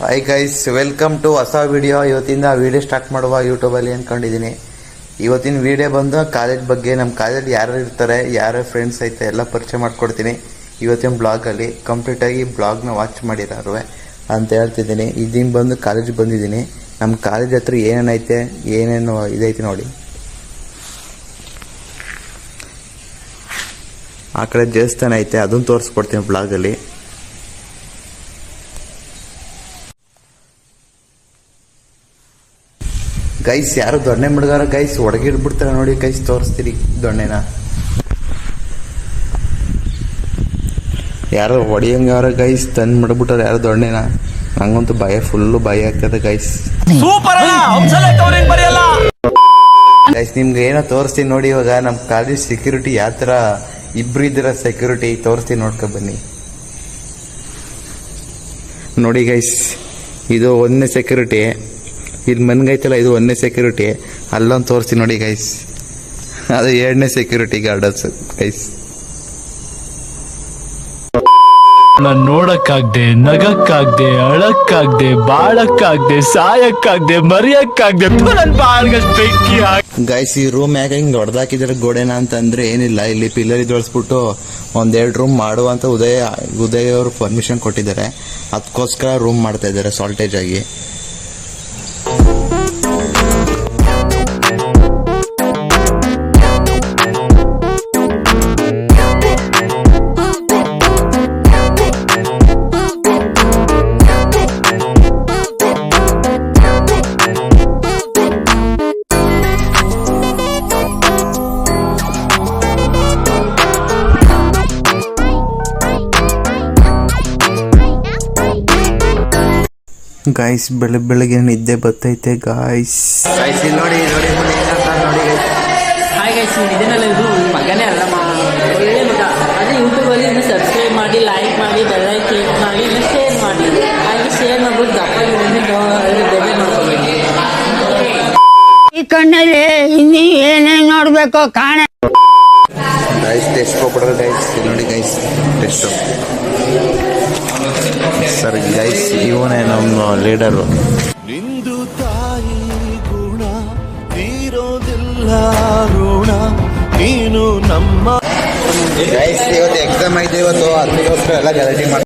Hi guys, welcome to ಹೊಸ video. ಇವತ್ತಿಂದ video start ಮಾಡುವ ಯೂಟ್ಯೂಬಲ್ಲಿ ಅಂದ್ಕೊಂಡಿದ್ದೀನಿ. ಇವತ್ತಿನ ವಿಡಿಯೋ ಬಂದು ಕಾಲೇಜ್ ಬಗ್ಗೆ, ನಮ್ಮ ಕಾಲೇಜಲ್ಲಿ ಯಾರು ಇರ್ತಾರೆ, ಯಾರು ಫ್ರೆಂಡ್ಸ್ ಐತೆ ಎಲ್ಲ ಪರಿಚಯ ಮಾಡ್ಕೊಡ್ತೀನಿ ಇವತ್ತಿನ ಬ್ಲಾಗಲ್ಲಿ. ಕಂಪ್ಲೀಟಾಗಿ ಬ್ಲಾಗ್ನ ವಾಚ್ ಮಾಡಿರೋರು ಅಂತ ಹೇಳ್ತಿದ್ದೀನಿ. ಇದೀನಿ ಬಂದು ಕಾಲೇಜಿಗೆ ಬಂದಿದ್ದೀನಿ. ನಮ್ಮ ಕಾಲೇಜ್ ಹತ್ರ ಏನೇನೈತೆ, ಏನೇನು ಇದೈತೆ ನೋಡಿ. ಆ ಕಡೆ ದೇವಸ್ಥಾನ ಐತೆ, ಅದನ್ನು ತೋರಿಸ್ಕೊಡ್ತೀನಿ ಬ್ಲಾಗಲ್ಲಿ. ಗೈಸ್, ಯಾರು ದೊಣ್ಣೆ ಮುಡ್ಗಾರ ಗೈಸ್, ಹೊಡಗಿಡ್ಬಿಡ್ತಾರೆ ನೋಡಿ ಗೈಸ್. ತೋರಿಸ್ತೀರಿ ದೊಣ್ಣೆನ, ಯಾರೋ ಹೊಡಿಯಂಗಾರ ಗೈಸ್, ತಂದು ಮಾಡ್ಬಿಟ್ಟಾರೆ ಯಾರು ದೊಣ್ಣೆನ. ನಂಗಂತೂ ಫುಲ್ಲು ಭಯ ಆಗ್ತದೆ ಗೈಸ್. ಗೈಸ್, ನಿಮ್ಗೆ ಏನೋ ತೋರಿಸ್ತೀನಿ ನೋಡಿ. ಇವಾಗ ನಮ್ಮ ಕಾಲೇಜ್ ಸೆಕ್ಯೂರಿಟಿ ಯಾವ ಥರ ಇಬ್ರು ಇದ್ದೀರ ಸೆಕ್ಯೂರಿಟಿ ತೋರಿಸ್ತೀನಿ, ನೋಡ್ಕೊ ಬನ್ನಿ. ನೋಡಿ ಗೈಸ್, ಇದು ಒಂದನೇ ಸೆಕ್ಯೂರಿಟಿ. ಇಲ್ಲಿ ಮನ್ಗೈತಲ್ಲ, ಇದು ಒಂದನೇ ಸೆಕ್ಯೂರಿಟಿ. ಅಲ್ಲೊಂದು ತೋರಿಸ್ತೀನಿ ನೋಡಿ ಗೈಸ್, ಅದು ಎರಡನೇ ಸೆಕ್ಯೂರಿಟಿ ಗಾರ್ಡನ್ಸ್ ಗೈಸ್. ನಾನು ನೋಡಕ್ಕಾಗ್ದೆ, ನಗಕ್ಕಾಗ್ದೆ, ಅಳಕ್ಕಾಗ್ದೆ, ಬಾಳಕ್ಕಾಗ್ದೆ, ಸಾಯಕ್ಕಾಗ್ದೆ, ಮರಿಯಕ್ಕಾಗ್ದೆ. ನನ್ನ ಬಾಳ್ಗಷ್ಟು ಬೆಂಕಿ ಗೈಸ್, ಈ ರೂಮ್ ಯಾಕೆ ಹಿಂಗೆ ಹೊಡೆದಾಕಿದ್ರೆ ಗೋಡೆನ ಅಂತಂದ್ರೆ ಏನಿಲ್ಲ, ಇಲ್ಲಿ ಪಿಲ್ಲರ್ ಜೋಡಿಸ್ಬಿಟ್ಟು ಒಂದೆರಡು ರೂಮ್ ಮಾಡುವಂತ ಉದಯ್ ಅವರು ಪರ್ಮಿಷನ್ ಕೊಟ್ಟಿದ್ದಾರೆ. ಅದಕ್ಕೋಸ್ಕರ ರೂಮ್ ಮಾಡ್ತಾ ಇದ್ದಾರೆ ಸಾಲ್ಟೇಜ್ ಆಗಿ. ಗಾಯ್ಸ್, ಬೆಳಗ್ಗೆ ನಿದ್ದೆ ಬರ್ತೈತೆ ಗಾಯ್ಸ್. ನೋಡಿ ನೋಡಿ ನೋಡಿ ಹಾಯ್ ಗೈಸ್, ಇದೇನಲ್ಲ, ಇದು ಮಗನೇ ಅಲ್ಲ, ಒಳ್ಳೆ ಮಗ. ಅದೇ ಯೂಟ್ಯೂಬಲ್ಲಿ ಇನ್ನು ಸಬ್ಸ್ಕ್ರೈಬ್ ಮಾಡಿ, ಲೈಕ್ ಮಾಡಿ, ಬೆಲ್ಲೈಕ್ ಕ್ಲಿಕ್ ಮಾಡಿ, ಇನ್ನು ಶೇರ್ ಮಾಡಿ. ಹಾಗೆ ಶೇರ್ ಮಾಡ್ಬಿಟ್ಟು ದಪ್ಪಾಗಿ ಬೆಲೆ ಮಾಡ್ಕೋಬೇಕು. ಈ ಕಣ್ಣಲ್ಲಿ ಇನ್ನೂ ಏನೇನು ನೋಡ್ಬೇಕು ಕಾಣ. ಗೈಸ್, ಟೆಸ್ಟ್ ಕೊಡ್ಬಿಡ್ರೆ ಗೈಸ್. ನೋಡಿ ಗೈಸ್, ಟೆಸ್ಟ್ ಸರ್ ಗೈಸ್. ಇವನೇ ನಮ್ಮ ಲೀಡರು. ನಿಂದು ತಾಯಿ ಗುಣ ತೀರೋದಿಲ್ಲ ಋಣ, ನೀನು ನಮ್ಮ. ಗೈಸ್, ಇವತ್ತು ಎಕ್ಸಾಮ್ ಐತೆ ಇವತ್ತು, ಅದಕ್ಕೋಸ್ಕರ ಎಲ್ಲ ಗಲಾಟೆ ಮಾಡಿ